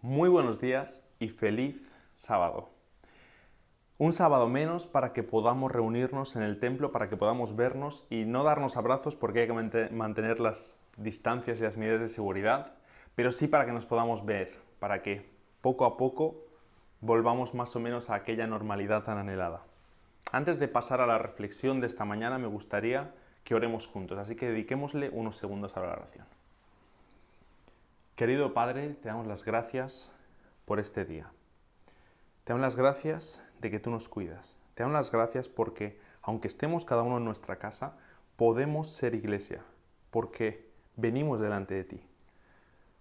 Muy buenos días y feliz sábado. Un sábado menos para que podamos reunirnos en el templo, para que podamos vernos y no darnos abrazos porque hay que mantener las distancias y las medidas de seguridad, pero sí para que nos podamos ver, para que poco a poco volvamos más o menos a aquella normalidad tan anhelada. Antes de pasar a la reflexión de esta mañana me gustaría que oremos juntos, así que dediquémosle unos segundos a la oración. Querido Padre, te damos las gracias por este día. Te damos las gracias de que tú nos cuidas. Te damos las gracias porque, aunque estemos cada uno en nuestra casa, podemos ser iglesia, porque venimos delante de ti,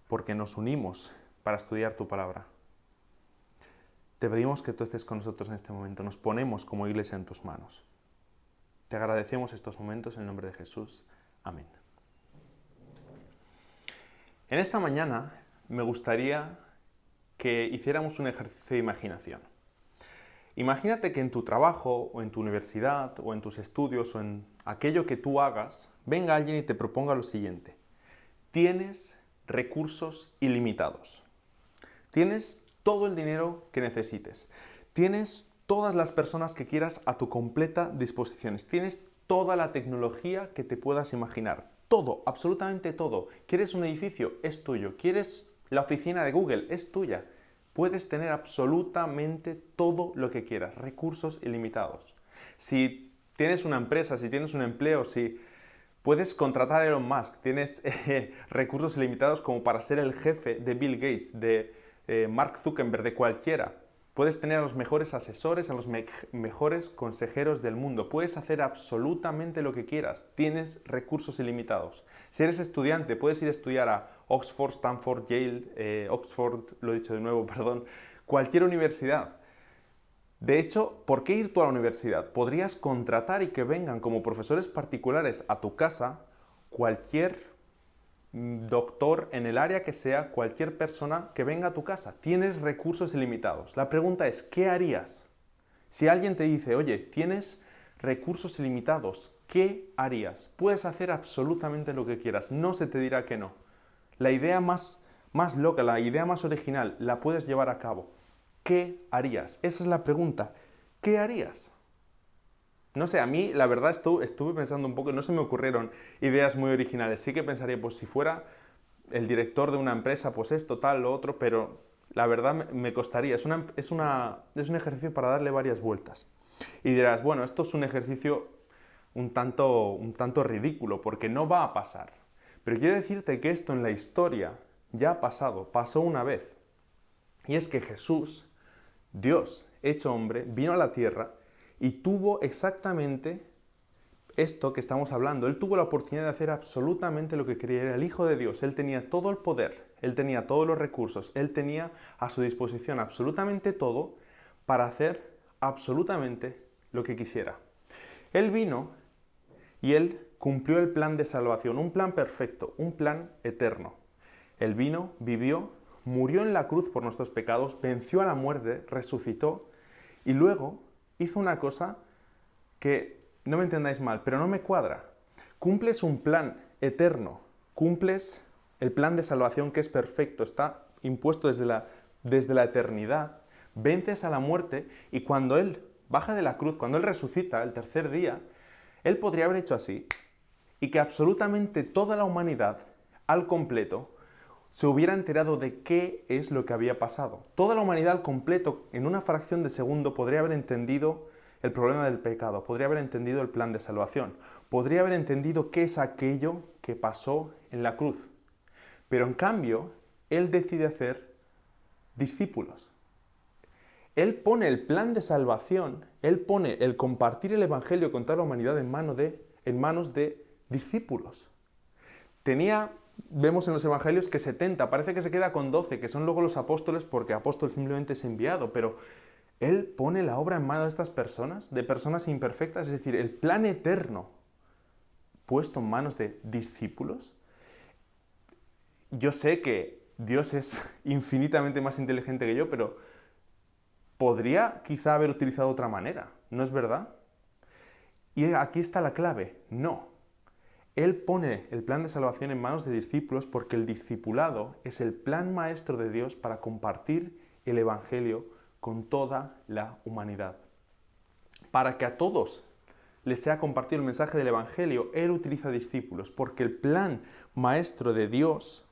porque nos unimos para estudiar tu palabra. Te pedimos que tú estés con nosotros en este momento. Nos ponemos como iglesia en tus manos. Te agradecemos estos momentos en el nombre de Jesús. Amén. En esta mañana me gustaría que hiciéramos un ejercicio de imaginación. Imagínate que en tu trabajo, o en tu universidad, o en tus estudios, o en aquello que tú hagas, venga alguien y te proponga lo siguiente. Tienes recursos ilimitados. Tienes todo el dinero que necesites. Tienes todas las personas que quieras a tu completa disposición. Tienes toda la tecnología que te puedas imaginar. Todo, absolutamente todo. ¿Quieres un edificio? Es tuyo. ¿Quieres la oficina de Google? Es tuya. Puedes tener absolutamente todo lo que quieras. Recursos ilimitados. Si tienes una empresa, si tienes un empleo, si puedes contratar a Elon Musk, tienes recursos ilimitados como para ser el jefe de Bill Gates, de Mark Zuckerberg, de cualquiera. Puedes tener a los mejores asesores, a los mejores consejeros del mundo. Puedes hacer absolutamente lo que quieras. Tienes recursos ilimitados. Si eres estudiante, puedes ir a estudiar a Oxford, Stanford, Yale, Oxford, lo he dicho de nuevo, perdón, cualquier universidad. De hecho, ¿por qué ir tú a la universidad? Podrías contratar y que vengan como profesores particulares a tu casa cualquier doctor en el área que sea, cualquier persona que venga a tu casa. Tienes recursos ilimitados. La pregunta es, ¿qué harías? Si alguien te dice, oye, tienes recursos ilimitados, ¿qué harías? Puedes hacer absolutamente lo que quieras, no se te dirá que no. La idea más loca, la idea más original, la puedes llevar a cabo. ¿Qué harías? Esa es la pregunta. ¿Qué harías? No sé, a mí la verdad estuve pensando un poco, no se me ocurrieron ideas muy originales. Sí que pensaría, pues si fuera el director de una empresa, pues esto, tal, lo otro, pero la verdad me costaría. Es un ejercicio para darle varias vueltas. Y dirás, bueno, esto es un ejercicio un tanto ridículo, porque no va a pasar. Pero quiero decirte que esto en la historia ya ha pasado, pasó una vez. Y es que Jesús, Dios hecho hombre, vino a la tierra y tuvo exactamente esto que estamos hablando. Él tuvo la oportunidad de hacer absolutamente lo que quería. Era el Hijo de Dios. Él tenía todo el poder, él tenía todos los recursos, él tenía a su disposición absolutamente todo para hacer absolutamente lo que quisiera. Él vino y él cumplió el plan de salvación, un plan perfecto, un plan eterno. Él vino, vivió, murió en la cruz por nuestros pecados, venció a la muerte, resucitó y luego hizo una cosa que, no me entendáis mal, pero no me cuadra. Cumples un plan eterno, cumples el plan de salvación que es perfecto, está impuesto desde la eternidad, vences a la muerte y cuando Él baja de la cruz, cuando Él resucita el tercer día, Él podría haber hecho así y que absolutamente toda la humanidad, al completo, se hubiera enterado de qué es lo que había pasado. Toda la humanidad al completo, en una fracción de segundo, podría haber entendido el problema del pecado, podría haber entendido el plan de salvación, podría haber entendido qué es aquello que pasó en la cruz. Pero en cambio, Él decide hacer discípulos. Él pone el plan de salvación, Él pone el compartir el Evangelio con toda la humanidad en manos de discípulos. Vemos en los evangelios que 70, parece que se queda con 12, que son luego los apóstoles, porque apóstol simplemente es enviado, pero Él pone la obra en manos de estas personas, de personas imperfectas, es decir, el plan eterno puesto en manos de discípulos. Yo sé que Dios es infinitamente más inteligente que yo, pero podría quizá haber utilizado otra manera, ¿no es verdad? Y aquí está la clave, no. Él pone el plan de salvación en manos de discípulos porque el discipulado es el plan maestro de Dios para compartir el Evangelio con toda la humanidad. Para que a todos les sea compartido el mensaje del Evangelio, Él utiliza discípulos, porque el plan maestro de Dios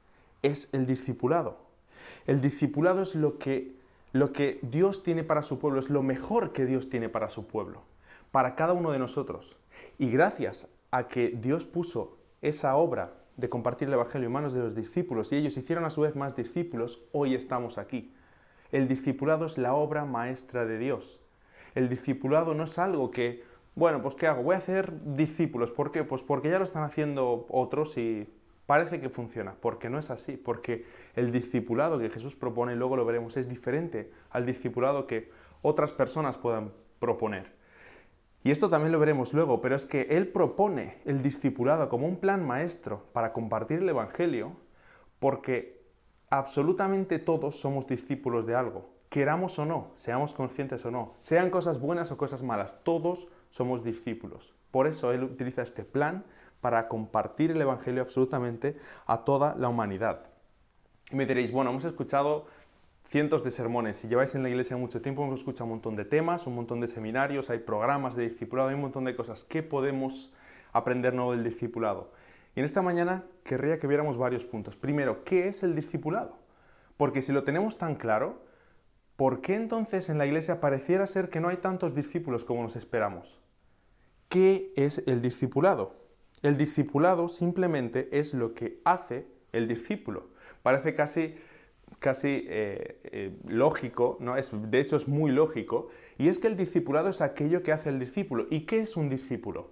es el discipulado. El discipulado es lo que Dios tiene para su pueblo, es lo mejor que Dios tiene para su pueblo, para cada uno de nosotros. Y gracias a que Dios puso esa obra de compartir el Evangelio en manos de los discípulos y ellos hicieron a su vez más discípulos, hoy estamos aquí. El discipulado es la obra maestra de Dios. El discipulado no es algo que, bueno, pues ¿qué hago? Voy a hacer discípulos. ¿Por qué? Pues porque ya lo están haciendo otros y parece que funciona. Porque no es así. Porque el discipulado que Jesús propone, y luego lo veremos, es diferente al discipulado que otras personas puedan proponer. Y esto también lo veremos luego, pero es que Él propone el discipulado como un plan maestro para compartir el Evangelio porque absolutamente todos somos discípulos de algo. Queramos o no, seamos conscientes o no, sean cosas buenas o cosas malas, todos somos discípulos. Por eso Él utiliza este plan para compartir el Evangelio absolutamente a toda la humanidad. Y me diréis, bueno, hemos escuchado cientos de sermones. Si lleváis en la iglesia mucho tiempo, hemos escuchado un montón de temas, un montón de seminarios, hay programas de discipulado, hay un montón de cosas. ¿Qué podemos aprender nuevo del discipulado? Y en esta mañana querría que viéramos varios puntos. Primero, ¿qué es el discipulado? Porque si lo tenemos tan claro, ¿por qué entonces en la iglesia pareciera ser que no hay tantos discípulos como nos esperamos? ¿Qué es el discipulado? El discipulado simplemente es lo que hace el discípulo. Parece casi lógico, ¿no? De hecho es muy lógico, y es que el discipulado es aquello que hace el discípulo. ¿Y qué es un discípulo?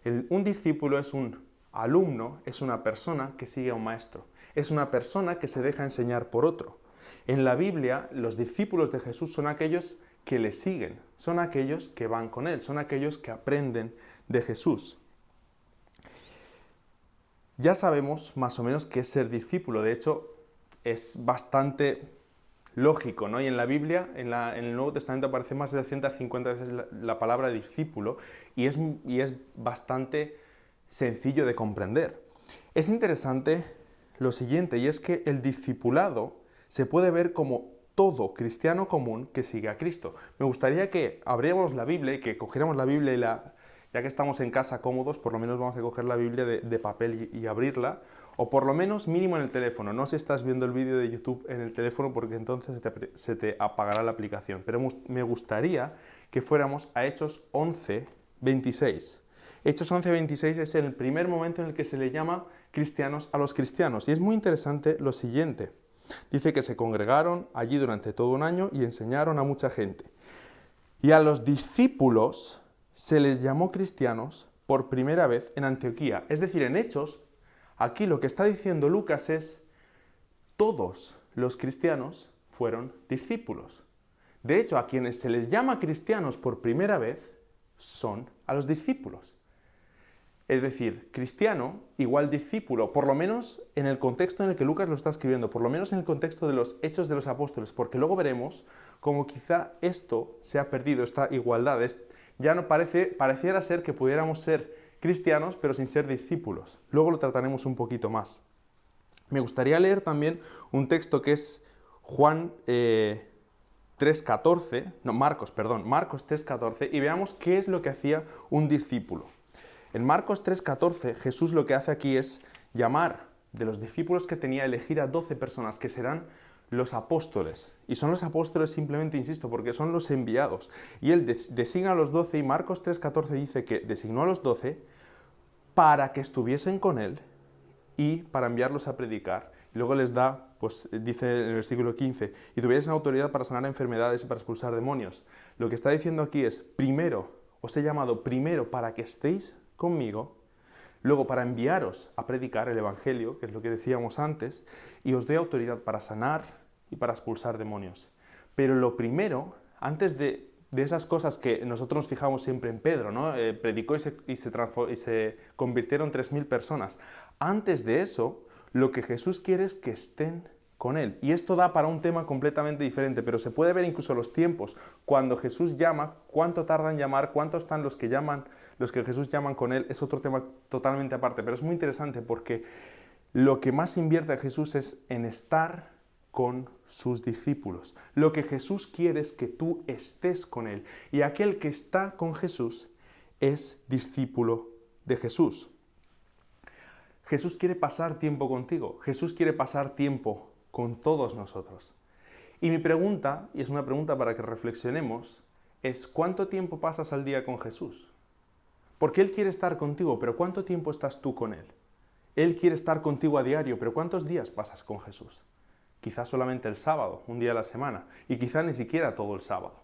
Un discípulo es un alumno, es una persona que sigue a un maestro, es una persona que se deja enseñar por otro. En la Biblia, los discípulos de Jesús son aquellos que le siguen, son aquellos que van con él, son aquellos que aprenden de Jesús. Ya sabemos más o menos qué es ser discípulo, de hecho, es bastante lógico, ¿no? Y en la Biblia, en el Nuevo Testamento aparece más de 250 veces la palabra discípulo y es bastante sencillo de comprender. Es interesante lo siguiente, y es que el discipulado se puede ver como todo cristiano común que sigue a Cristo. Me gustaría que abriéramos la Biblia y que cogiéramos la Biblia y ya que estamos en casa cómodos, por lo menos vamos a coger la Biblia de papel y abrirla, o por lo menos mínimo en el teléfono. No si estás viendo el vídeo de YouTube en el teléfono porque entonces se te apagará la aplicación. Pero me gustaría que fuéramos a Hechos 11:26. Hechos 11:26 es el primer momento en el que se le llama cristianos a los cristianos. Y es muy interesante lo siguiente. Dice que se congregaron allí durante todo un año y enseñaron a mucha gente. Y a los discípulos se les llamó cristianos por primera vez en Antioquía. Es decir, en Hechos, aquí lo que está diciendo Lucas es, todos los cristianos fueron discípulos. De hecho, a quienes se les llama cristianos por primera vez son a los discípulos. Es decir, cristiano igual discípulo, por lo menos en el contexto en el que Lucas lo está escribiendo, por lo menos en el contexto de los Hechos de los Apóstoles, porque luego veremos cómo quizá esto se ha perdido, esta igualdad. Ya no pareciera ser que pudiéramos ser cristianos, pero sin ser discípulos. Luego lo trataremos un poquito más. Me gustaría leer también un texto que es Marcos 3:14, y veamos qué es lo que hacía un discípulo. En Marcos 3:14, Jesús lo que hace aquí es llamar de los discípulos que tenía, elegir a 12 personas que serán los apóstoles. Y son los apóstoles simplemente, insisto, porque son los enviados. Y Él designa a los 12 y Marcos 3:14 dice que designó a los 12 para que estuviesen con Él y para enviarlos a predicar. Y luego les da, pues dice en el versículo 15, y tuviesen autoridad para sanar enfermedades y para expulsar demonios. Lo que está diciendo aquí es, primero, os he llamado primero para que estéis conmigo, luego para enviaros a predicar el Evangelio, que es lo que decíamos antes, y os doy autoridad para sanar y para expulsar demonios. Pero lo primero, antes de esas cosas que nosotros nos fijamos siempre en Pedro, ¿no? Predicó y se convirtieron 3.000 personas. Antes de eso, lo que Jesús quiere es que estén con Él. Y esto da para un tema completamente diferente, pero se puede ver incluso los tiempos. Cuando Jesús llama, cuánto tarda en llamar, cuántos están los que llaman, los que Jesús llaman con Él, es otro tema totalmente aparte, pero es muy interesante porque lo que más invierte Jesús es en estar con sus discípulos. Lo que Jesús quiere es que tú estés con Él. Y aquel que está con Jesús es discípulo de Jesús. Jesús quiere pasar tiempo contigo. Jesús quiere pasar tiempo con todos nosotros. Y mi pregunta, y es una pregunta para que reflexionemos, es ¿cuánto tiempo pasas al día con Jesús? Porque Él quiere estar contigo, pero ¿cuánto tiempo estás tú con Él? Él quiere estar contigo a diario, pero ¿cuántos días pasas con Jesús? Quizás solamente el sábado, un día a la semana, y quizás ni siquiera todo el sábado.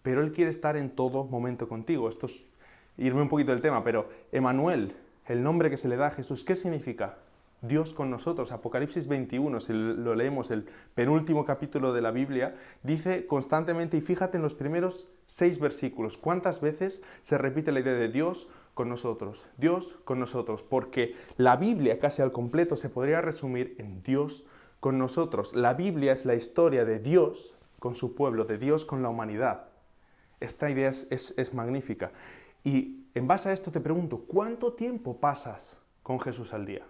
Pero Él quiere estar en todo momento contigo. Esto es irme un poquito del tema, pero Emmanuel, el nombre que se le da a Jesús, ¿qué significa? Dios con nosotros. Apocalipsis 21, si lo leemos, el penúltimo capítulo de la Biblia, dice constantemente, y fíjate en los primeros 6 versículos, cuántas veces se repite la idea de Dios con nosotros, Dios con nosotros, porque la Biblia casi al completo se podría resumir en Dios con nosotros. La Biblia es la historia de Dios con su pueblo, de Dios con la humanidad. Esta idea es magnífica. Y en base a esto te pregunto, ¿cuánto tiempo pasas con Jesús al día?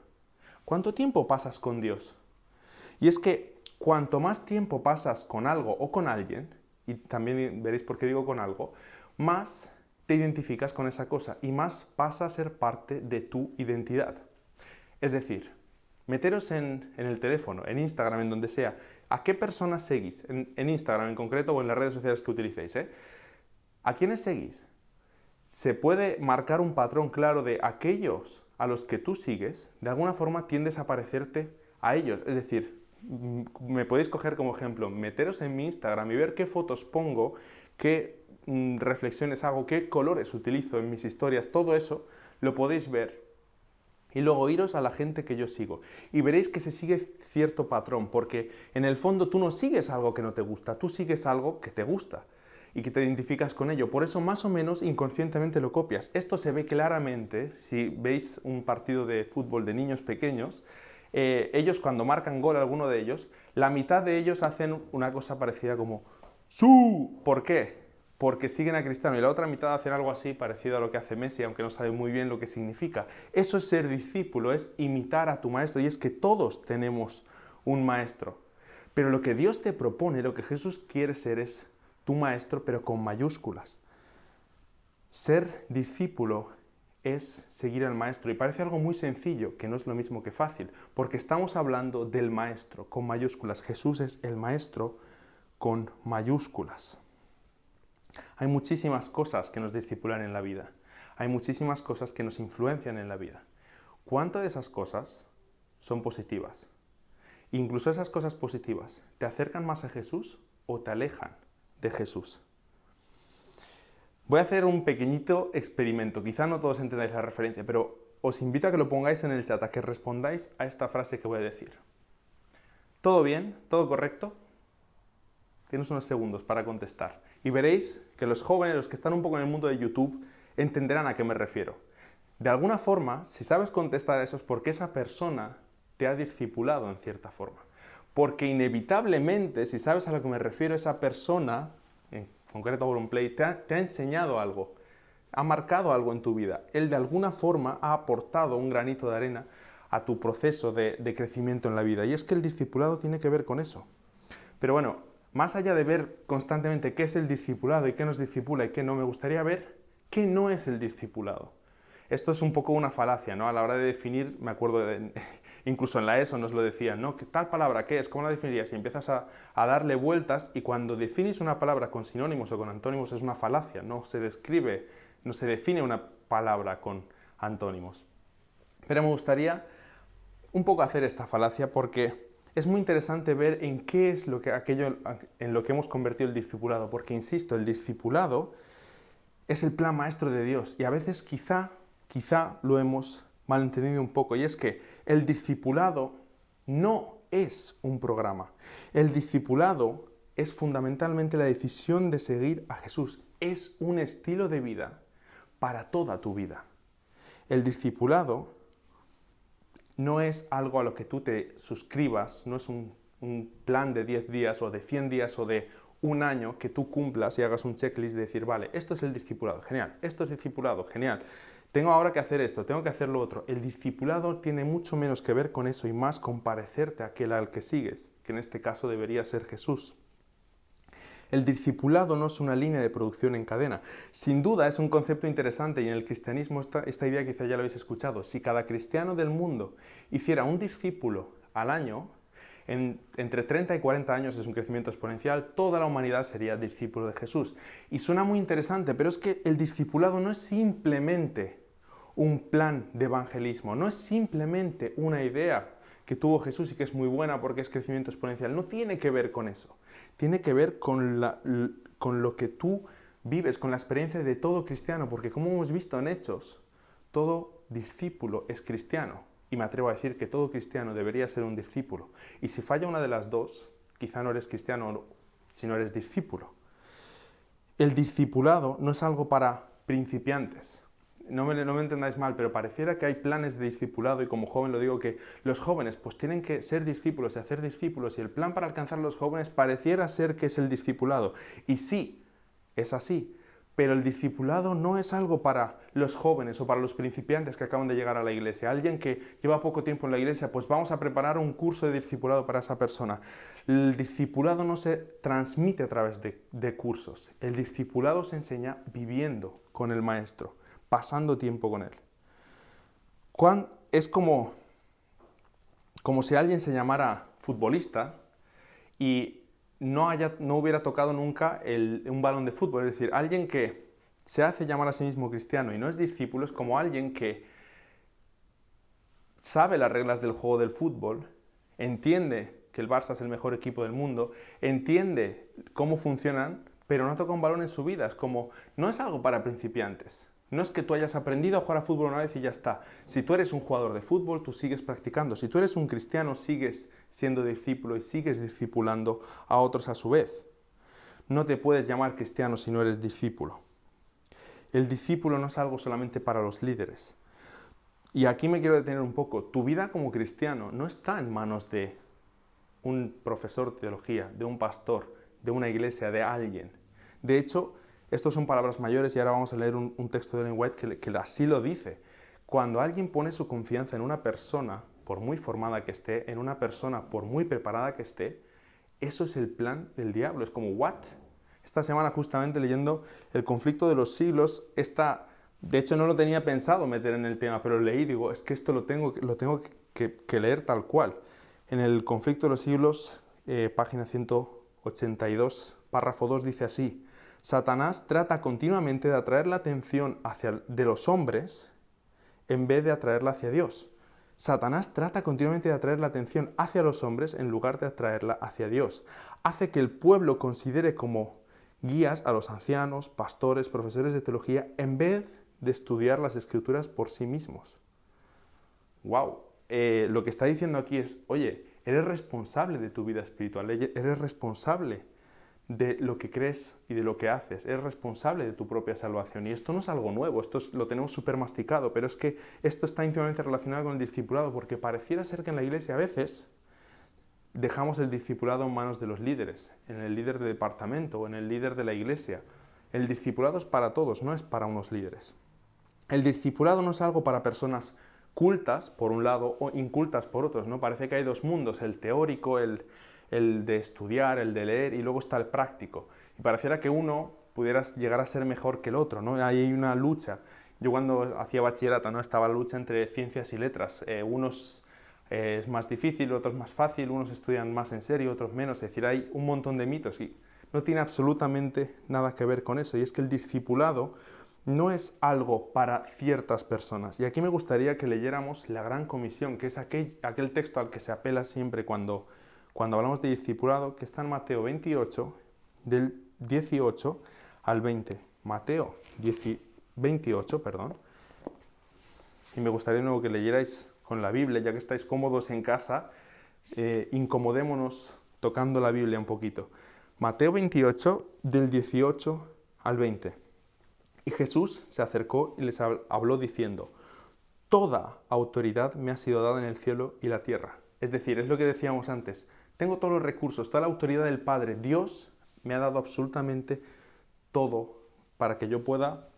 ¿Cuánto tiempo pasas con Dios? Y es que cuanto más tiempo pasas con algo o con alguien, y también veréis por qué digo con algo, más te identificas con esa cosa y más pasa a ser parte de tu identidad. Es decir, meteros en el teléfono, en Instagram, en donde sea, ¿a qué personas seguís? En Instagram en concreto o en las redes sociales que utilicéis, ¿eh? ¿A quiénes seguís? Se puede marcar un patrón claro de aquellos a los que tú sigues, de alguna forma tiendes a parecerte a ellos. Es decir, me podéis coger como ejemplo, meteros en mi Instagram y ver qué fotos pongo, qué reflexiones hago, qué colores utilizo en mis historias, todo eso lo podéis ver. Y luego iros a la gente que yo sigo. Y veréis que se sigue cierto patrón, porque en el fondo tú no sigues algo que no te gusta, tú sigues algo que te gusta y que te identificas con ello. Por eso más o menos inconscientemente lo copias. Esto se ve claramente si veis un partido de fútbol de niños pequeños. Ellos cuando marcan gol, alguno de ellos, la mitad de ellos hacen una cosa parecida como ¡Su! ¿Por qué? Porque siguen a Cristiano y la otra mitad hacen algo así parecido a lo que hace Messi, aunque no sabe muy bien lo que significa. Eso es ser discípulo, es imitar a tu maestro, y es que todos tenemos un maestro. Pero lo que Dios te propone, lo que Jesús quiere ser es tu maestro, pero con mayúsculas. Ser discípulo es seguir al maestro, y parece algo muy sencillo, que no es lo mismo que fácil, porque estamos hablando del maestro con mayúsculas. Jesús es el maestro con mayúsculas. Hay muchísimas cosas que nos discipulan en la vida. Hay muchísimas cosas que nos influencian en la vida. ¿Cuántas de esas cosas son positivas? Incluso esas cosas positivas, ¿te acercan más a Jesús o te alejan de Jesús? Voy a hacer un pequeñito experimento. Quizá no todos entendáis la referencia, pero os invito a que lo pongáis en el chat, a que respondáis a esta frase que voy a decir. ¿Todo bien? ¿Todo correcto? Tienes unos segundos para contestar. Y veréis que los jóvenes, los que están un poco en el mundo de YouTube, entenderán a qué me refiero. De alguna forma, si sabes contestar a eso es porque esa persona te ha discipulado en cierta forma. Porque inevitablemente, si sabes a lo que me refiero, esa persona, en concreto Auronplay, te ha enseñado algo, ha marcado algo en tu vida. Él de alguna forma ha aportado un granito de arena a tu proceso de crecimiento en la vida. Y es que el discipulado tiene que ver con eso. Pero bueno, más allá de ver constantemente qué es el discipulado y qué nos discipula y qué no, me gustaría ver qué no es el discipulado. Esto es un poco una falacia, ¿no? A la hora de definir, me acuerdo, incluso en la ESO nos lo decían, ¿no? ¿Qué tal palabra qué es? ¿Cómo la definirías? Y empiezas a darle vueltas, y cuando defines una palabra con sinónimos o con antónimos es una falacia, no se describe, no se define una palabra con antónimos. Pero me gustaría un poco hacer esta falacia porque es muy interesante ver en qué es aquello en lo que hemos convertido el discipulado, porque insisto, el discipulado es el plan maestro de Dios, y a veces quizá lo hemos malentendido un poco, y es que el discipulado no es un programa. El discipulado es fundamentalmente la decisión de seguir a Jesús. Es un estilo de vida para toda tu vida. El discipulado no es algo a lo que tú te suscribas, no es un plan de 10 días o de 100 días o de un año que tú cumplas y hagas un checklist de decir, vale, esto es el discipulado, genial, esto es discipulado, genial, tengo ahora que hacer esto, tengo que hacer lo otro. El discipulado tiene mucho menos que ver con eso y más con parecerte a aquel al que sigues, que en este caso debería ser Jesús. El discipulado no es una línea de producción en cadena. Sin duda es un concepto interesante y en el cristianismo esta idea quizá ya lo habéis escuchado. Si cada cristiano del mundo hiciera un discípulo al año, entre 30 y 40 años es un crecimiento exponencial, toda la humanidad sería discípulo de Jesús. Y suena muy interesante, pero es que el discipulado no es simplemente un plan de evangelismo, no es simplemente una idea que tuvo Jesús y que es muy buena porque es crecimiento exponencial, no tiene que ver con eso, tiene que ver con lo que tú vives, con la experiencia de todo cristiano, porque como hemos visto en Hechos, todo discípulo es cristiano, y me atrevo a decir que todo cristiano debería ser un discípulo, y si falla una de las dos, quizá no eres cristiano si no eres discípulo. El discipulado no es algo para principiantes. No me entendáis mal, pero pareciera que hay planes de discipulado y como joven lo digo que los jóvenes pues tienen que ser discípulos y hacer discípulos y el plan para alcanzar a los jóvenes pareciera ser que es el discipulado. Y sí, es así, pero el discipulado no es algo para los jóvenes o para los principiantes que acaban de llegar a la iglesia. Alguien que lleva poco tiempo en la iglesia, pues vamos a preparar un curso de discipulado para esa persona. El discipulado no se transmite a través de cursos. El discipulado se enseña viviendo con el maestro, pasando tiempo con él. Es como si alguien se llamara futbolista y no hubiera tocado nunca un balón de fútbol. Es decir, alguien que se hace llamar a sí mismo cristiano y no es discípulo es como alguien que sabe las reglas del juego del fútbol, entiende que el Barça es el mejor equipo del mundo, entiende cómo funcionan, pero no toca un balón en su vida. Es como, no es algo para principiantes. No es que tú hayas aprendido a jugar a fútbol una vez y ya está. Si tú eres un jugador de fútbol, tú sigues practicando. Si tú eres un cristiano, sigues siendo discípulo y sigues discipulando a otros a su vez. No te puedes llamar cristiano si no eres discípulo. El discípulo no es algo solamente para los líderes. Y aquí me quiero detener un poco. Tu vida como cristiano no está en manos de un profesor de teología, de un pastor, de una iglesia, de alguien. De hecho, estos son palabras mayores y ahora vamos a leer un texto de Ellen White que así lo dice. Cuando alguien pone su confianza en una persona, por muy formada que esté, en una persona, por muy preparada que esté, eso es el plan del diablo. Es como, ¿what? Esta semana justamente leyendo El conflicto de los siglos, de hecho no lo tenía pensado meter en el tema, pero leí y digo, es que esto lo tengo que leer tal cual. En El conflicto de los siglos, página 182, párrafo 2, dice así: Satanás trata continuamente de atraer la atención de los hombres en vez de atraerla hacia Dios. Satanás trata continuamente de atraer la atención hacia los hombres en lugar de atraerla hacia Dios. Hace que el pueblo considere como guías a los ancianos, pastores, profesores de teología, en vez de estudiar las escrituras por sí mismos. ¡Wow! Lo que está diciendo aquí es, oye, eres responsable de tu vida espiritual, eres responsable de lo que crees y de lo que haces, eres responsable de tu propia salvación. Y esto no es algo nuevo, lo tenemos súper masticado, pero es que esto está íntimamente relacionado con el discipulado, porque pareciera ser que en la iglesia a veces dejamos el discipulado en manos de los líderes, en el líder de departamento o en el líder de la iglesia. El discipulado es para todos, no es para unos líderes. El discipulado no es algo para personas cultas, por un lado, o incultas por otros, ¿no? Parece que hay dos mundos, el teórico, el de estudiar, el de leer, y luego está el práctico. Y pareciera que uno pudiera llegar a ser mejor que el otro, ¿no? Ahí hay una lucha. Yo cuando hacía bachillerato, ¿no? Estaba la lucha entre ciencias y letras. Unos es más difícil, otros más fácil, unos estudian más en serio, otros menos. Es decir, hay un montón de mitos y no tiene absolutamente nada que ver con eso. Y es que el discipulado no es algo para ciertas personas. Y aquí me gustaría que leyéramos la Gran Comisión, que es aquel texto al que se apela siempre cuando hablamos de discipulado, que está en Mateo 28, del 18 al 20. Mateo 28, perdón. Y me gustaría de nuevo que leyerais con la Biblia, ya que estáis cómodos en casa, incomodémonos tocando la Biblia un poquito. Mateo 28, del 18 al 20. Y Jesús se acercó y les habló diciendo: Toda autoridad me ha sido dada en el cielo y la tierra. Es decir, es lo que decíamos antes, tengo todos los recursos, toda la autoridad del Padre. Dios me ha dado absolutamente todo para que yo pueda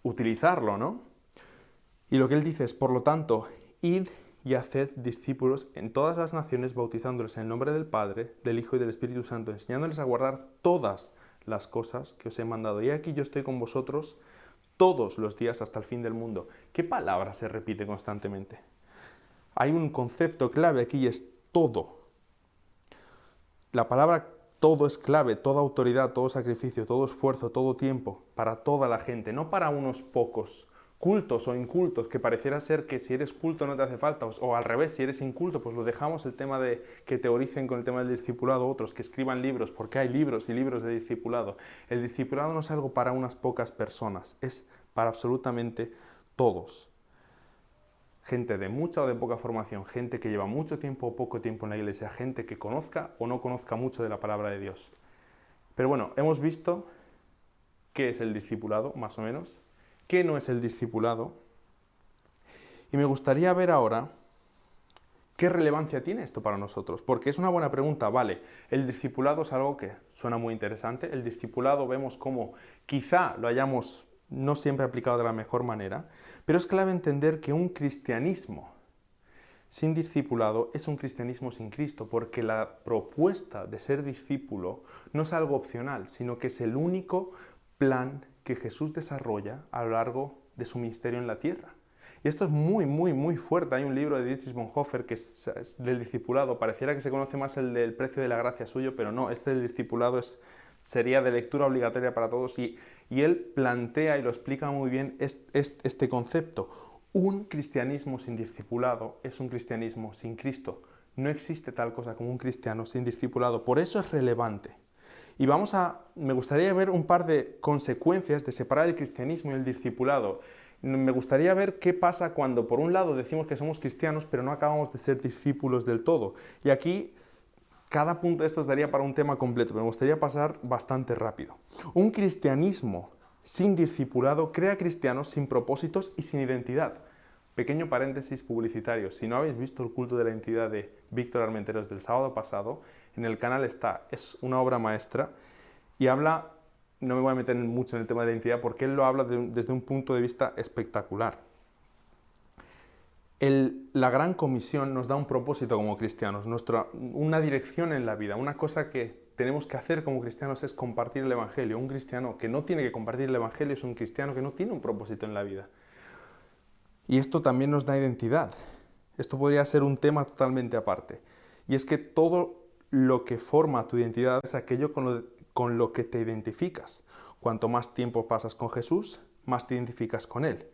utilizarlo, ¿no? Y lo que él dice es, por lo tanto, id y haced discípulos en todas las naciones, bautizándoles en el nombre del Padre, del Hijo y del Espíritu Santo, enseñándoles a guardar todas las cosas que os he mandado. Y aquí yo estoy con vosotros todos los días hasta el fin del mundo. ¿Qué palabra se repite constantemente? Hay un concepto clave aquí y es todo. La palabra todo es clave, toda autoridad, todo sacrificio, todo esfuerzo, todo tiempo, para toda la gente, no para unos pocos, cultos o incultos, que pareciera ser que si eres culto no te hace falta, o al revés, si eres inculto, pues lo dejamos el tema de que teoricen con el tema del discipulado otros, que escriban libros, porque hay libros y libros de discipulado. El discipulado no es algo para unas pocas personas, es para absolutamente todos. Gente de mucha o de poca formación, gente que lleva mucho tiempo o poco tiempo en la iglesia, gente que conozca o no conozca mucho de la palabra de Dios. Pero bueno, hemos visto qué es el discipulado, más o menos, qué no es el discipulado, y me gustaría ver ahora qué relevancia tiene esto para nosotros, porque es una buena pregunta, vale, el discipulado es algo que suena muy interesante, el discipulado vemos como quizá lo hayamos no siempre aplicado de la mejor manera, pero es clave entender que un cristianismo sin discipulado es un cristianismo sin Cristo, porque la propuesta de ser discípulo no es algo opcional, sino que es el único plan que Jesús desarrolla a lo largo de su ministerio en la tierra. Y esto es muy, muy, muy fuerte. Hay un libro de Dietrich Bonhoeffer que es del discipulado. Pareciera que se conoce más el del precio de la gracia suyo, pero no, este del discipulado sería de lectura obligatoria para todos y él plantea y lo explica muy bien este concepto. Un cristianismo sin discipulado es un cristianismo sin Cristo. No existe tal cosa como un cristiano sin discipulado. Por eso es relevante. Y me gustaría ver un par de consecuencias de separar el cristianismo y el discipulado. Me gustaría ver qué pasa cuando por un lado decimos que somos cristianos, pero no acabamos de ser discípulos del todo. Y aquí cada punto de estos daría para un tema completo, pero me gustaría pasar bastante rápido. Un cristianismo sin discipulado crea cristianos sin propósitos y sin identidad. Pequeño paréntesis publicitario, si no habéis visto el culto de la identidad de Víctor Armenteros del sábado pasado, en el canal está, es una obra maestra y habla, no me voy a meter mucho en el tema de la identidad porque él lo habla desde un punto de vista espectacular. La gran comisión nos da un propósito como cristianos, una dirección en la vida, una cosa que tenemos que hacer como cristianos es compartir el Evangelio. Un cristiano que no tiene que compartir el Evangelio es un cristiano que no tiene un propósito en la vida. Y esto también nos da identidad. Esto podría ser un tema totalmente aparte. Y es que todo lo que forma tu identidad es aquello con lo que te identificas. Cuanto más tiempo pasas con Jesús, más te identificas con Él.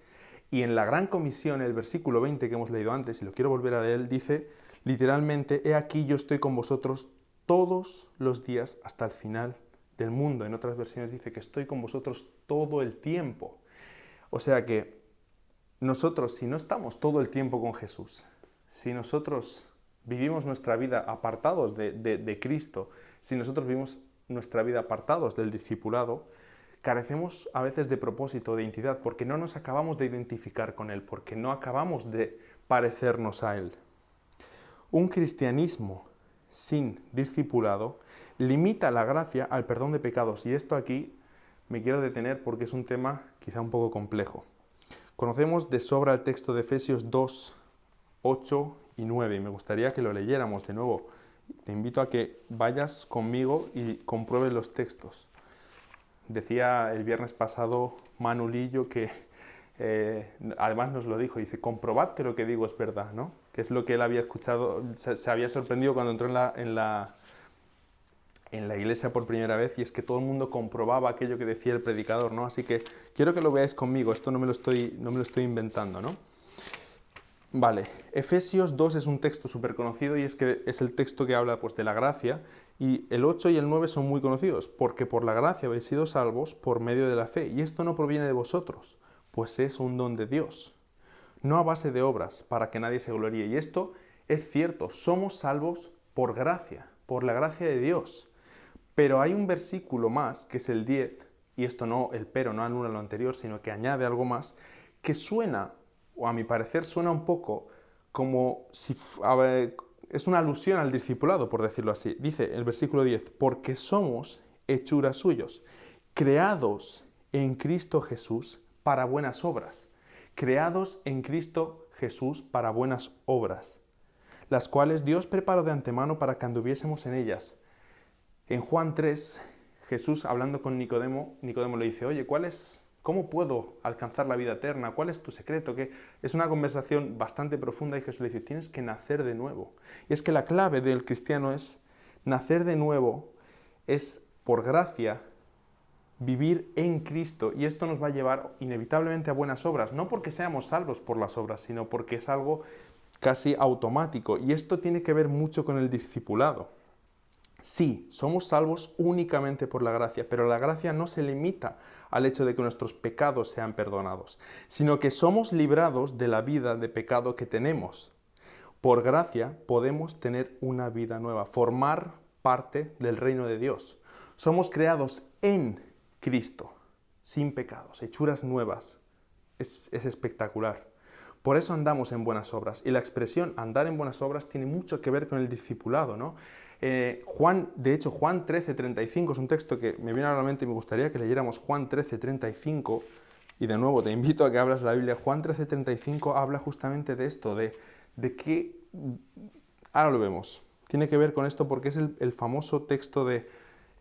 Y en la Gran Comisión, el versículo 20 que hemos leído antes, y lo quiero volver a leer, dice literalmente, he aquí yo estoy con vosotros todos los días hasta el final del mundo. En otras versiones dice que estoy con vosotros todo el tiempo. O sea que nosotros, si no estamos todo el tiempo con Jesús, si nosotros vivimos nuestra vida apartados de Cristo, si nosotros vivimos nuestra vida apartados del discipulado, carecemos a veces de propósito, de identidad, porque no nos acabamos de identificar con Él, porque no acabamos de parecernos a Él. Un cristianismo sin discipulado limita la gracia al perdón de pecados, y esto aquí me quiero detener porque es un tema quizá un poco complejo. Conocemos de sobra el texto de Efesios 2, 8 y 9, y me gustaría que lo leyéramos de nuevo. Te invito a que vayas conmigo y compruebes los textos. Decía el viernes pasado Manu Lillo que además nos lo dijo, dice, comprobad que lo que digo es verdad, ¿no? Que es lo que él había escuchado, se había sorprendido cuando entró en la iglesia por primera vez, y es que todo el mundo comprobaba aquello que decía el predicador, ¿no? Así que quiero que lo veáis conmigo, esto no me lo estoy inventando, ¿no? Vale, Efesios 2 es un texto súper conocido y es que es el texto que habla pues, de la gracia, y el 8 y el 9 son muy conocidos, porque por la gracia habéis sido salvos por medio de la fe, y esto no proviene de vosotros, pues es un don de Dios, no a base de obras, para que nadie se gloríe. Y esto es cierto, somos salvos por gracia, por la gracia de Dios. Pero hay un versículo más, que es el 10, y esto no, el pero no anula lo anterior, sino que añade algo más, que suena, o a mi parecer suena un poco como si es una alusión al discipulado, por decirlo así. Dice el versículo 10, porque somos hechuras suyos, creados en Cristo Jesús para buenas obras, creados en Cristo Jesús para buenas obras, las cuales Dios preparó de antemano para que anduviésemos en ellas. En Juan 3, Jesús hablando con Nicodemo le dice, oye, ¿cómo puedo alcanzar la vida eterna? ¿Cuál es tu secreto? Que es una conversación bastante profunda y Jesús le dice, tienes que nacer de nuevo. Y es que la clave del cristiano es nacer de nuevo, es por gracia vivir en Cristo, y esto nos va a llevar inevitablemente a buenas obras, no porque seamos salvos por las obras, sino porque es algo casi automático, y esto tiene que ver mucho con el discipulado. Sí, somos salvos únicamente por la gracia, pero la gracia no se limita al hecho de que nuestros pecados sean perdonados, sino que somos librados de la vida de pecado que tenemos. Por gracia podemos tener una vida nueva, formar parte del reino de Dios. Somos creados en Cristo, sin pecados, hechuras nuevas. Es espectacular. Por eso andamos en buenas obras. Y la expresión andar en buenas obras tiene mucho que ver con el discipulado, ¿no? Juan 13:35 es un texto que me viene a la mente y me gustaría que leyéramos Juan 13:35. Y de nuevo te invito a que abras la Biblia. Juan 13:35 habla justamente de esto, de que... Ahora lo vemos. Tiene que ver con esto porque es el famoso texto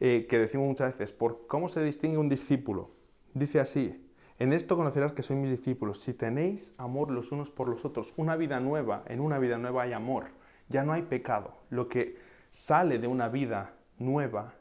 que decimos muchas veces, por cómo se distingue un discípulo. Dice así, en esto conocerás que sois mis discípulos, si tenéis amor los unos por los otros. En una vida nueva hay amor, ya no hay pecado. Lo que sale de una vida nueva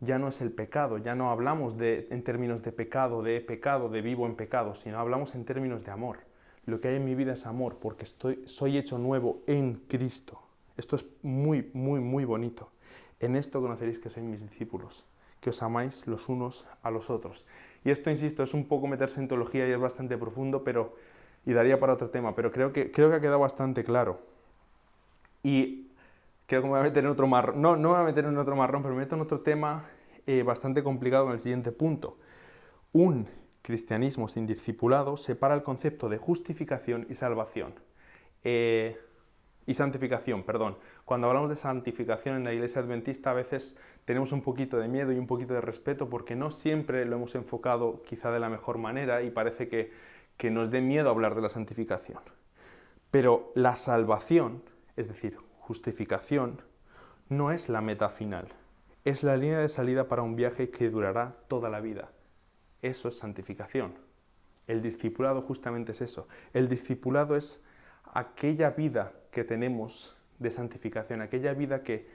ya no es el pecado, ya no hablamos en términos de pecado, de vivo en pecado, sino hablamos en términos de amor. Lo que hay en mi vida es amor, porque soy hecho nuevo en Cristo. Esto es muy, muy, muy bonito. En esto conoceréis que sois mis discípulos, que os amáis los unos a los otros. Y esto, insisto, es un poco meterse en teología y es bastante profundo, y daría para otro tema, pero creo que ha quedado bastante claro. Y creo que me voy a meter en otro marrón, no me voy a meter en otro marrón, pero me meto en otro tema bastante complicado en el siguiente punto. Un cristianismo sin discipulado separa el concepto de justificación y salvación. Y santificación, perdón. Cuando hablamos de santificación en la Iglesia Adventista a veces tenemos un poquito de miedo y un poquito de respeto porque no siempre lo hemos enfocado quizá de la mejor manera y parece que nos dé miedo hablar de la santificación. Pero la salvación, es decir, justificación, no es la meta final. Es la línea de salida para un viaje que durará toda la vida. Eso es santificación. El discipulado justamente es eso. El discipulado es aquella vida que tenemos de santificación, aquella vida que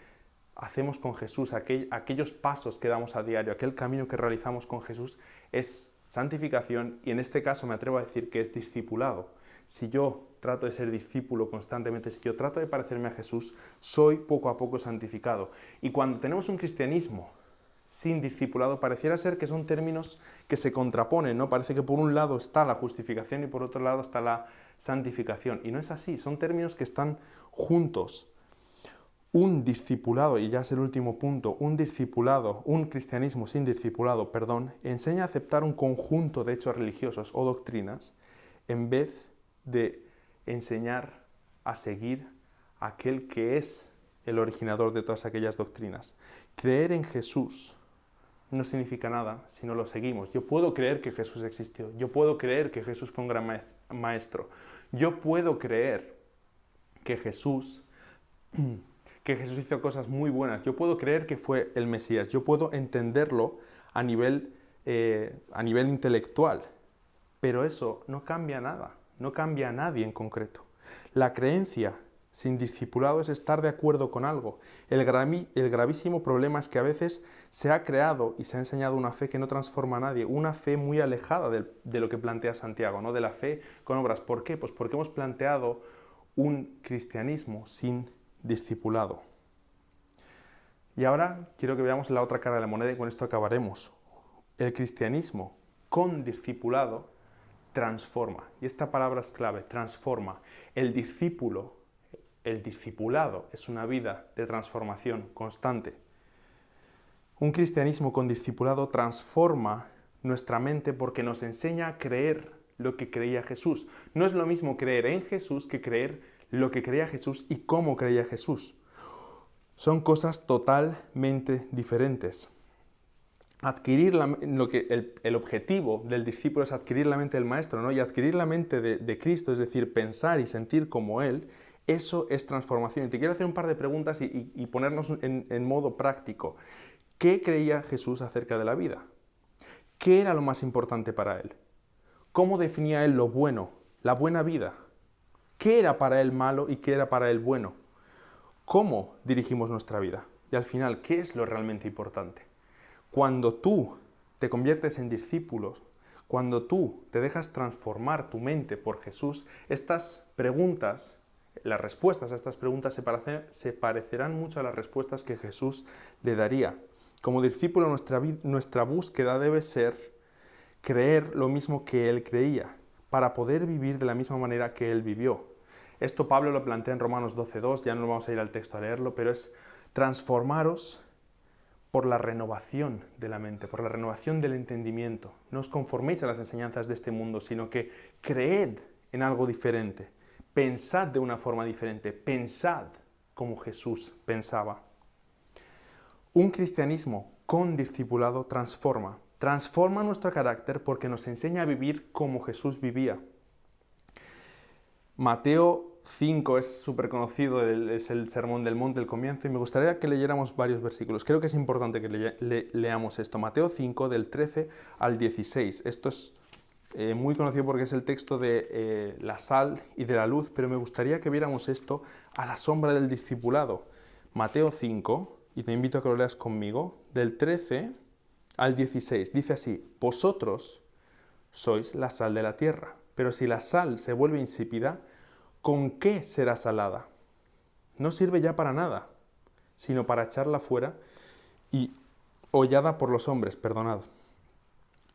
hacemos con Jesús, aquellos pasos que damos a diario, aquel camino que realizamos con Jesús, es santificación y en este caso me atrevo a decir que es discipulado. Si yo trato de ser discípulo constantemente, si yo trato de parecerme a Jesús, soy poco a poco santificado. Y cuando tenemos un cristianismo sin discipulado, pareciera ser que son términos que se contraponen, ¿no? Parece que por un lado está la justificación y por otro lado está la santificación. Y no es así, son términos que están juntos. Un discipulado, y ya es el último punto, un cristianismo sin discipulado, enseña a aceptar un conjunto de hechos religiosos o doctrinas en vez de enseñar a seguir a aquel que es el originador de todas aquellas doctrinas. Creer en Jesús no significa nada si no lo seguimos. Yo puedo creer que Jesús existió, yo puedo creer que Jesús fue un gran maestro, yo puedo creer que Jesús hizo cosas muy buenas, yo puedo creer que fue el Mesías, yo puedo entenderlo a nivel intelectual, pero eso no cambia nada, no cambia a nadie en concreto. La creencia sin discipulado es estar de acuerdo con algo. El gravísimo problema es que a veces se ha creado y se ha enseñado una fe que no transforma a nadie, una fe muy alejada de lo que plantea Santiago, ¿no? De la fe con obras. ¿Por qué? Pues porque hemos planteado un cristianismo sin discipulado. Y ahora quiero que veamos la otra cara de la moneda y con esto acabaremos. El cristianismo con discipulado transforma. Y esta palabra es clave, transforma. El discipulado es una vida de transformación constante. Un cristianismo con discipulado transforma nuestra mente porque nos enseña a creer lo que creía Jesús. No es lo mismo creer en Jesús que creer lo que creía Jesús y cómo creía Jesús. Son cosas totalmente diferentes. el objetivo del discípulo es adquirir la mente del maestro, ¿no? Y adquirir la mente de Cristo, es decir, pensar y sentir como Él, eso es transformación. Y te quiero hacer un par de preguntas y ponernos en modo práctico. ¿Qué creía Jesús acerca de la vida? ¿Qué era lo más importante para Él? ¿Cómo definía Él lo bueno, la buena vida? ¿Qué era para Él malo y qué era para Él bueno? ¿Cómo dirigimos nuestra vida? Y al final, ¿qué es lo realmente importante? Cuando tú te conviertes en discípulos, cuando tú te dejas transformar tu mente por Jesús, estas preguntas, las respuestas a estas preguntas se parecerán mucho a las respuestas que Jesús le daría. Como discípulo, nuestra búsqueda debe ser creer lo mismo que Él creía, para poder vivir de la misma manera que Él vivió. Esto Pablo lo plantea en Romanos 12:2, ya no vamos a ir al texto a leerlo, pero es transformaros por la renovación de la mente, por la renovación del entendimiento. No os conforméis a las enseñanzas de este mundo, sino que creed en algo diferente. Pensad de una forma diferente. Pensad como Jesús pensaba. Un cristianismo con discipulado transforma. Transforma nuestro carácter porque nos enseña a vivir como Jesús vivía. Mateo 5 es súper conocido, es el Sermón del Monte, el comienzo, y me gustaría que leyéramos varios versículos. Creo que es importante que leamos esto. Mateo 5, del 13 al 16. Esto es muy conocido porque es el texto de la sal y de la luz, pero me gustaría que viéramos esto a la sombra del discipulado. Mateo 5, y te invito a que lo leas conmigo, del 13 al 16. Dice así: vosotros sois la sal de la tierra, pero si la sal se vuelve insípida, ¿con qué será salada? No sirve ya para nada, sino para echarla fuera y hollada por los hombres, perdonad.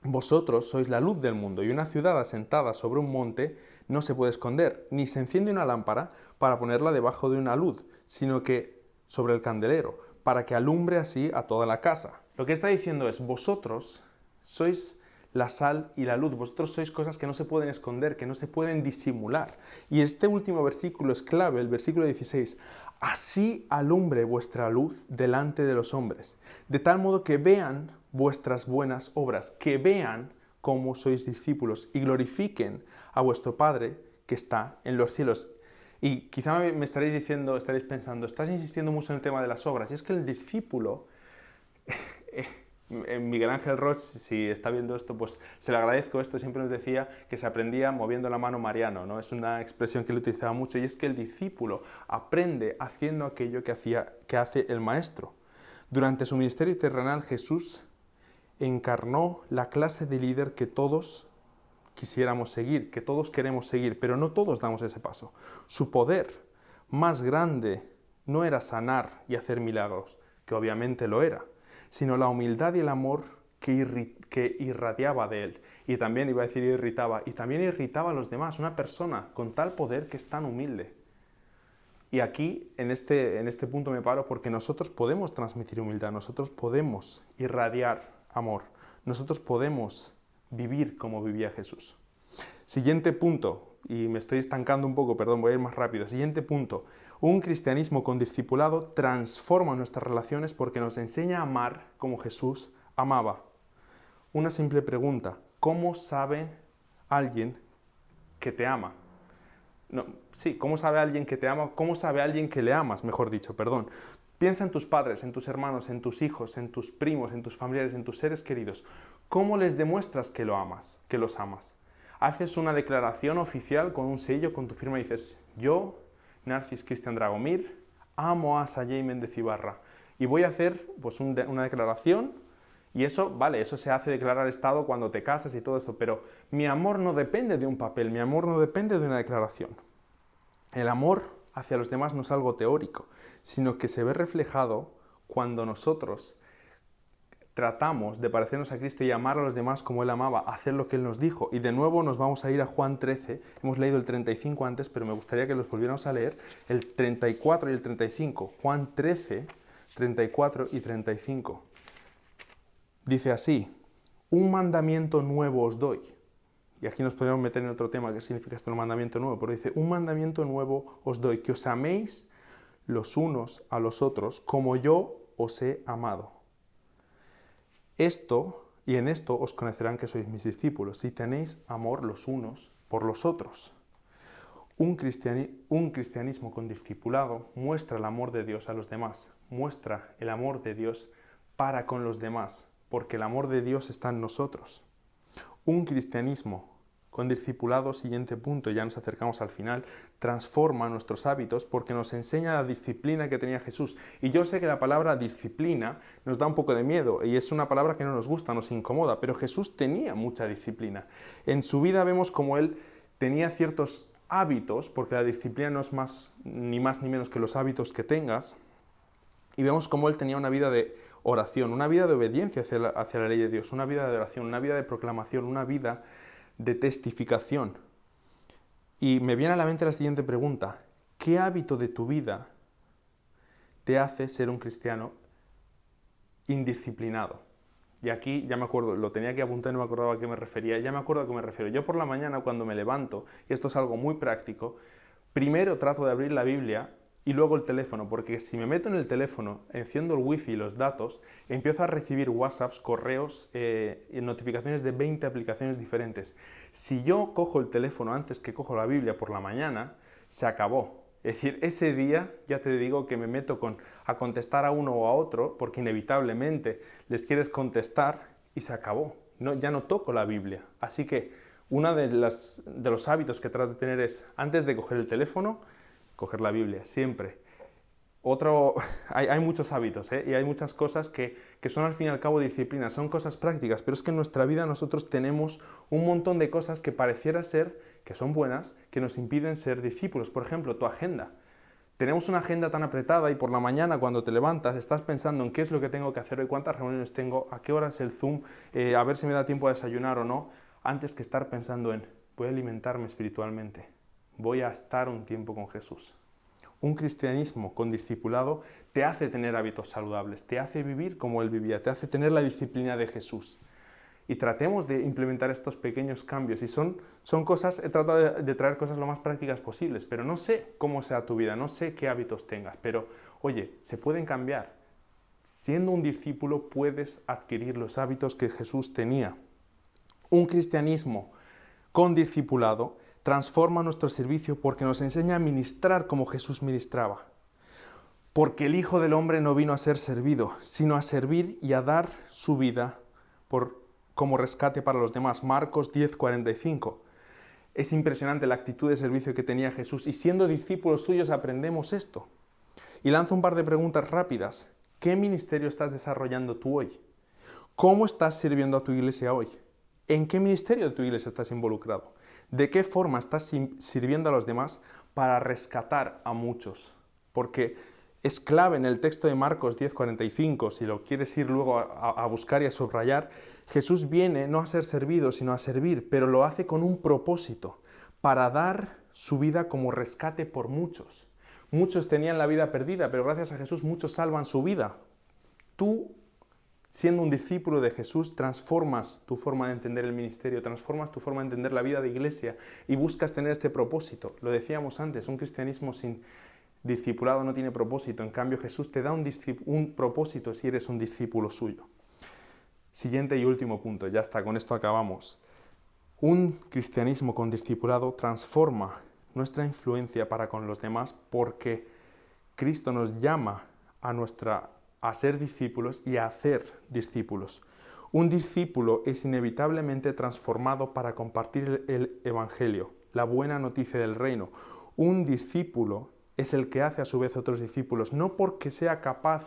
Vosotros sois la luz del mundo, y una ciudad asentada sobre un monte no se puede esconder, ni se enciende una lámpara para ponerla debajo de una luz, sino que sobre el candelero, para que alumbre así a toda la casa. Lo que está diciendo es: vosotros sois la sal y la luz, vosotros sois cosas que no se pueden esconder, que no se pueden disimular. Y este último versículo es clave, el versículo 16. Así alumbre vuestra luz delante de los hombres, de tal modo que vean vuestras buenas obras, que vean cómo sois discípulos y glorifiquen a vuestro Padre que está en los cielos. Y quizá me estaréis diciendo, estaréis pensando, estás insistiendo mucho en el tema de las obras, y es que el discípulo... Miguel Ángel Roch, si está viendo esto, pues se le agradezco esto, siempre nos decía que se aprendía moviendo la mano Mariano, ¿no? Es una expresión que él utilizaba mucho, y es que el discípulo aprende haciendo aquello que hace el maestro. Durante su ministerio terrenal, Jesús encarnó la clase de líder que todos quisiéramos seguir, que todos queremos seguir, pero no todos damos ese paso. Su poder más grande no era sanar y hacer milagros, que obviamente lo era, sino la humildad y el amor que irradiaba de él. Y también, iba a decir irritaba, y también irritaba a los demás, una persona con tal poder que es tan humilde. Y aquí, en este punto me paro, porque nosotros podemos transmitir humildad, nosotros podemos irradiar amor, nosotros podemos vivir como vivía Jesús. Siguiente punto, y me estoy estancando un poco, perdón, voy a ir más rápido. Siguiente punto, un cristianismo con discipulado transforma nuestras relaciones porque nos enseña a amar como Jesús amaba. Una simple pregunta: ¿cómo sabe alguien que te ama? No, sí, ¿cómo sabe alguien que te ama? ¿Cómo sabe alguien que le amas? Mejor dicho, perdón. Piensa en tus padres, en tus hermanos, en tus hijos, en tus primos, en tus familiares, en tus seres queridos. ¿Cómo les demuestras que lo amas, que los amas? Haces una declaración oficial con un sello, con tu firma, y dices: yo, Narcis Cristian Dragomir, amo a Sayei Méndez Ibarra, y voy a hacer pues, una declaración, y eso, vale, eso se hace declarar Estado cuando te casas y todo esto, pero mi amor no depende de un papel, mi amor no depende de una declaración. El amor hacia los demás no es algo teórico, sino que se ve reflejado cuando nosotros tratamos de parecernos a Cristo y amar a los demás como Él amaba, hacer lo que Él nos dijo. Y de nuevo nos vamos a ir a Juan 13, hemos leído el 35 antes, pero me gustaría que los volviéramos a leer, el 34 y el 35. Juan 13, 34 y 35. Dice así: un mandamiento nuevo os doy. Y aquí nos podemos meter en otro tema, ¿qué significa esto, un mandamiento nuevo? Pero dice: un mandamiento nuevo os doy, que os améis los unos a los otros como yo os he amado. En esto os conocerán que sois mis discípulos, si tenéis amor los unos por los otros. Un cristianismo con discipulado muestra el amor de Dios a los demás, muestra el amor de Dios para con los demás, porque el amor de Dios está en nosotros. Un cristianismo con discipulado, siguiente punto, ya nos acercamos al final, transforma nuestros hábitos porque nos enseña la disciplina que tenía Jesús. Y yo sé que la palabra disciplina nos da un poco de miedo y es una palabra que no nos gusta, nos incomoda, pero Jesús tenía mucha disciplina. En su vida vemos como él tenía ciertos hábitos, porque la disciplina no es más ni menos que los hábitos que tengas, y vemos cómo él tenía una vida de oración, una vida de obediencia hacia la ley de Dios, una vida de oración, una vida de proclamación, una vida de testificación. Y me viene a la mente la siguiente pregunta: ¿qué hábito de tu vida te hace ser un cristiano indisciplinado? Y aquí ya me acuerdo, lo tenía que apuntar y no me acordaba a qué me refería, ya me acuerdo a qué me refiero. Yo por la mañana cuando me levanto, y esto es algo muy práctico, primero trato de abrir la Biblia y luego el teléfono, porque si me meto en el teléfono, enciendo el wifi y los datos, empiezo a recibir WhatsApps, correos y notificaciones de 20 aplicaciones diferentes. Si yo cojo el teléfono antes que cojo la Biblia por la mañana, se acabó. Es decir, ese día ya te digo que me meto a contestar a uno o a otro, porque inevitablemente les quieres contestar y se acabó. No, ya no toco la Biblia. Así que uno de los hábitos que trato de tener es, antes de coger el teléfono, coger la Biblia, siempre. Hay muchos hábitos, y hay muchas cosas que son al fin y al cabo disciplinas, son cosas prácticas, pero es que en nuestra vida nosotros tenemos un montón de cosas que pareciera ser que son buenas, que nos impiden ser discípulos. Por ejemplo, tu agenda. Tenemos una agenda tan apretada y por la mañana cuando te levantas estás pensando en qué es lo que tengo que hacer hoy, cuántas reuniones tengo, a qué hora es el Zoom, a ver si me da tiempo a desayunar o no, antes que estar pensando en voy a alimentarme espiritualmente, voy a estar un tiempo con Jesús. Un cristianismo con discipulado te hace tener hábitos saludables, te hace vivir como Él vivía, te hace tener la disciplina de Jesús. Y tratemos de implementar estos pequeños cambios. Y son cosas, he tratado de traer cosas lo más prácticas posibles, pero no sé cómo sea tu vida, no sé qué hábitos tengas, pero oye, se pueden cambiar. Siendo un discípulo puedes adquirir los hábitos que Jesús tenía. Un cristianismo con discipulado transforma nuestro servicio porque nos enseña a ministrar como Jesús ministraba. Porque el Hijo del Hombre no vino a ser servido, sino a servir y a dar su vida como rescate para los demás. Marcos 10:45. Es impresionante la actitud de servicio que tenía Jesús y siendo discípulos suyos aprendemos esto. Y lanzo un par de preguntas rápidas. ¿Qué ministerio estás desarrollando tú hoy? ¿Cómo estás sirviendo a tu iglesia hoy? ¿En qué ministerio de tu iglesia estás involucrado? ¿De qué forma estás sirviendo a los demás para rescatar a muchos? Porque es clave en el texto de Marcos 10:45, si lo quieres ir luego a buscar y a subrayar, Jesús viene no a ser servido, sino a servir, pero lo hace con un propósito, para dar su vida como rescate por muchos. Muchos tenían la vida perdida, pero gracias a Jesús muchos salvan su vida. Tú, siendo un discípulo de Jesús, transformas tu forma de entender el ministerio, transformas tu forma de entender la vida de iglesia y buscas tener este propósito. Lo decíamos antes, un cristianismo sin discipulado no tiene propósito. En cambio, Jesús te da un propósito si eres un discípulo suyo. Siguiente y último punto, ya está, con esto acabamos. Un cristianismo con discipulado transforma nuestra influencia para con los demás porque Cristo nos llama a ser discípulos y a hacer discípulos. Un discípulo es inevitablemente transformado para compartir el Evangelio, la buena noticia del reino. Un discípulo es el que hace a su vez otros discípulos, no porque sea capaz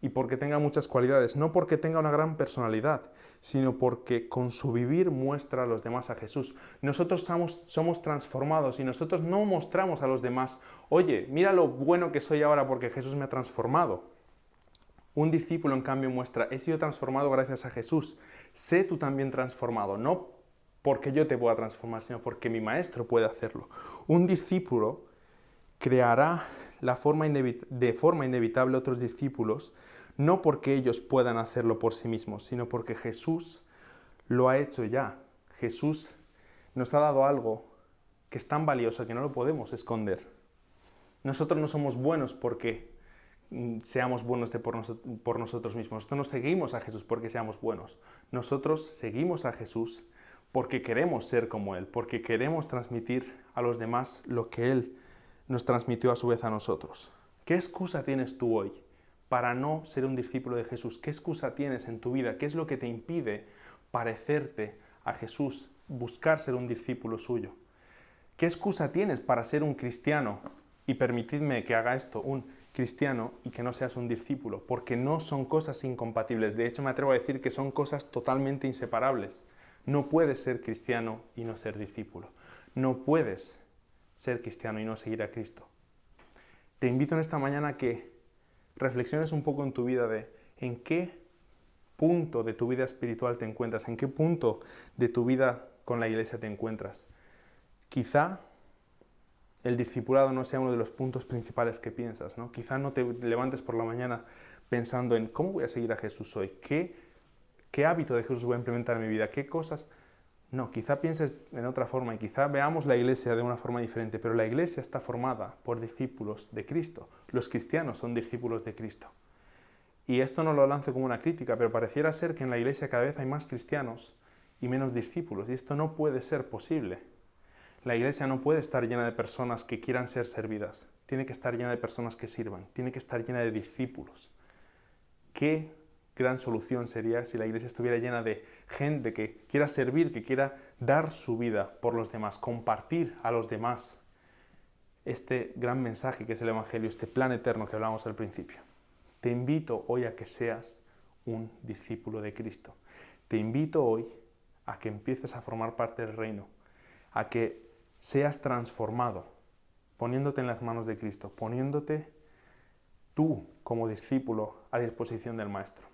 y porque tenga muchas cualidades, no porque tenga una gran personalidad, sino porque con su vivir muestra a los demás a Jesús. Nosotros somos transformados y nosotros no mostramos a los demás, oye, mira lo bueno que soy ahora porque Jesús me ha transformado. Un discípulo, en cambio, muestra, he sido transformado gracias a Jesús. Sé tú también transformado, no porque yo te pueda transformar, sino porque mi maestro puede hacerlo. Un discípulo creará de forma inevitable otros discípulos, no porque ellos puedan hacerlo por sí mismos, sino porque Jesús lo ha hecho ya. Jesús nos ha dado algo que es tan valioso que no lo podemos esconder. Nosotros no somos buenos porque seamos buenos por nosotros mismos. Nosotros no seguimos a Jesús porque seamos buenos. Nosotros seguimos a Jesús porque queremos ser como Él, porque queremos transmitir a los demás lo que Él nos transmitió a su vez a nosotros. ¿Qué excusa tienes tú hoy para no ser un discípulo de Jesús? ¿Qué excusa tienes en tu vida? ¿Qué es lo que te impide parecerte a Jesús, buscar ser un discípulo suyo? ¿Qué excusa tienes para ser un cristiano? Y permitidme que haga esto, un cristiano y que no seas un discípulo, porque no son cosas incompatibles. De hecho, me atrevo a decir que son cosas totalmente inseparables. No puedes ser cristiano y no ser discípulo. No puedes ser cristiano y no seguir a Cristo. Te invito en esta mañana a que reflexiones un poco en tu vida de en qué punto de tu vida espiritual te encuentras, en qué punto de tu vida con la iglesia te encuentras. Quizá el discipulado no sea uno de los puntos principales que piensas, ¿no? Quizá no te levantes por la mañana pensando en cómo voy a seguir a Jesús hoy, qué hábito de Jesús voy a implementar en mi vida, qué cosas. No, quizá pienses en otra forma y quizá veamos la iglesia de una forma diferente, pero la iglesia está formada por discípulos de Cristo. Los cristianos son discípulos de Cristo. Y esto no lo lanzo como una crítica, pero pareciera ser que en la iglesia cada vez hay más cristianos y menos discípulos, y esto no puede ser posible. La iglesia no puede estar llena de personas que quieran ser servidas, tiene que estar llena de personas que sirvan, tiene que estar llena de discípulos. ¿Qué gran solución sería si la iglesia estuviera llena de gente que quiera servir, que quiera dar su vida por los demás, compartir a los demás este gran mensaje que es el Evangelio, este plan eterno que hablamos al principio? Te invito hoy a que seas un discípulo de Cristo. Te invito hoy a que empieces a formar parte del reino, a que seas transformado, poniéndote en las manos de Cristo, poniéndote tú como discípulo a disposición del Maestro.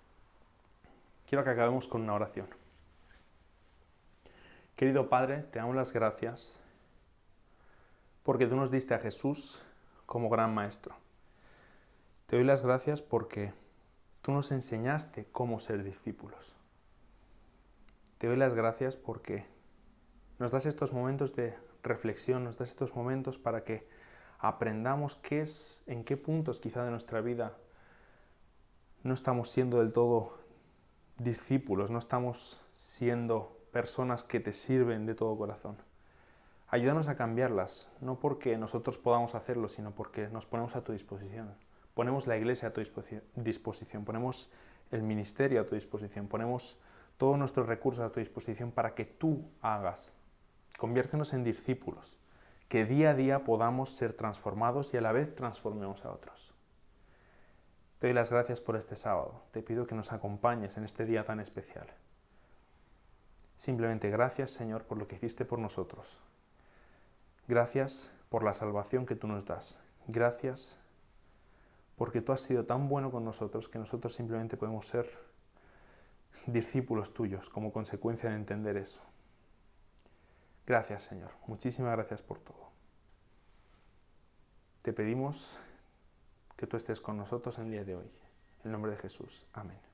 Quiero que acabemos con una oración. Querido Padre, te damos las gracias porque tú nos diste a Jesús como gran Maestro. Te doy las gracias porque tú nos enseñaste cómo ser discípulos. Te doy las gracias porque nos das estos momentos de reflexión, nos das estos momentos para que aprendamos en qué puntos quizá de nuestra vida no estamos siendo del todo discípulos, no estamos siendo personas que te sirven de todo corazón. Ayúdanos a cambiarlas, no porque nosotros podamos hacerlo, sino porque nos ponemos a tu disposición. Ponemos la iglesia a tu disposición, ponemos el ministerio a tu disposición, ponemos todos nuestros recursos a tu disposición para que tú hagas. Conviértenos en discípulos, que día a día podamos ser transformados y a la vez transformemos a otros. Te doy las gracias por este sábado. Te pido que nos acompañes en este día tan especial. Simplemente gracias, Señor, por lo que hiciste por nosotros. Gracias por la salvación que tú nos das. Gracias porque tú has sido tan bueno con nosotros que nosotros simplemente podemos ser discípulos tuyos como consecuencia de entender eso. Gracias, Señor. Muchísimas gracias por todo. Te pedimos que tú estés con nosotros en el día de hoy. En el nombre de Jesús. Amén.